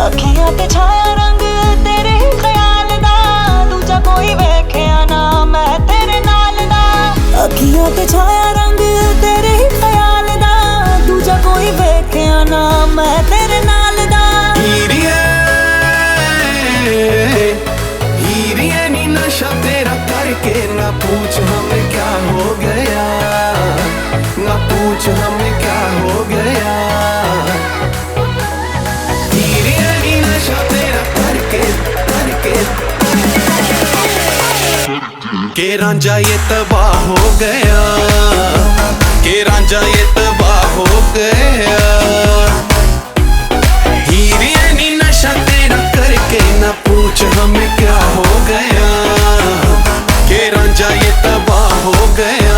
अखियां ते छाया रंग तेरे ही ख्याल दा, दूजा कोई वेखिया ना मैं तेरे नाल दा। अखियां ते छाया रंग तेरे ही ख्याल दा, दूजा कोई वेखिया ना मैं तेरे नाल दा। हीरिये हीरिये नी नशा तेरा करके ना पूछ हमें क्या हो गया, ना पूछ हमें क्या हो गया। हीरिये नी नशा तेरा करके के रांझा ये तबाह हो गया, के रांझा ये तबाह हो गया। हीरिये नी नशा तेरा करके ना पूछ हमें क्या हो गया, के रांझा ये तबाह हो गया।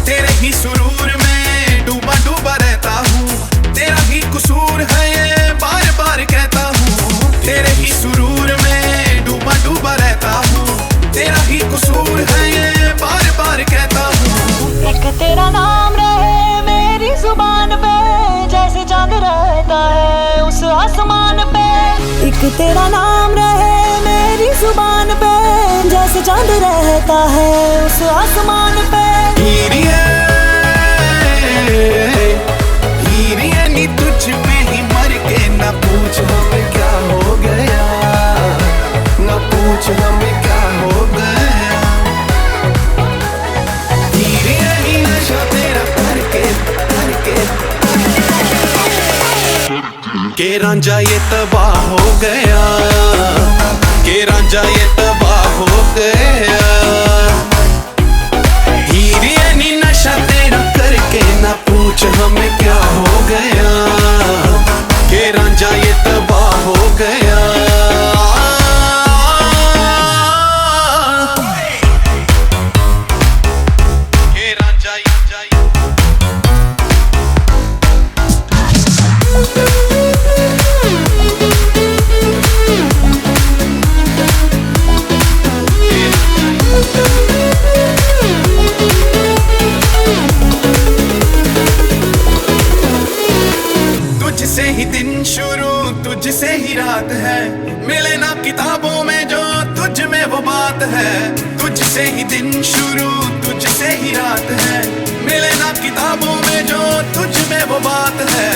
तेरे ही सुरूर में डूबा डूबा रहता हूँ, तेरा ही कसूर है ये बार बार कहता हूँ। तेरे ही सुरूर में डूबा डूबा रहता हूँ, तेरा ही कसूर है ये बार बार कहता हूँ। एक तेरा नाम रहे मेरी जुबान पे, जैसे चांद रहता है उस आसमान पे। एक तेरा नाम रहे मेरी जुबान पे, जैसे चांद रहता है उस आसमान पे। हीरिये हीरिये नी तुझ पे ही मर के ना पूछ हमें क्या हो गया, ना पूछ हमें क्या हो गया। हीरिये नी नशा तेरा करके के रांझा ये तबाह हो गया, के रांझा ये तबाह हो गया। हीरिये नी नशा तेरा करके ना पूछ हमें क्या हो गया, के रांझा ये तबाह हो गया। के रांझा तुझसे ही दिन शुरू तुझसे ही रात है, मिले ना किताबों में जो तुझ में वो बात है। तुझसे ही दिन शुरू तुझसे ही रात है, मिले ना किताबों में जो तुझ में वो बात है।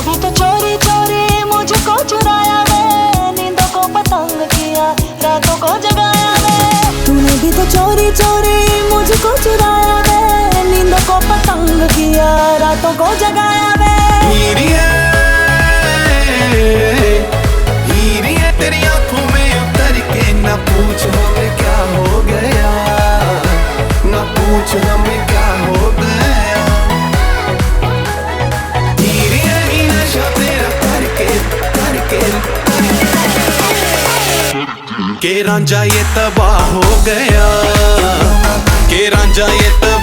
भी तो चोरी चोरी मुझको चुराया वे, नींदों को पतंग किया रातों को जगाया वे। तूने भी तो चोरी चोरी मुझको चुराया वे, नींदों को पतंग किया रातों को जगाया वे। हीरिये हीरिये तेरी आंखों में उतर के ना पूछ हमें क्या हो गया, ना पूछ हमें क्या हो गया। हीरिये नी नशा तेरा करके के रांझा ये तबाह हो गया, के रांझा ये तबाह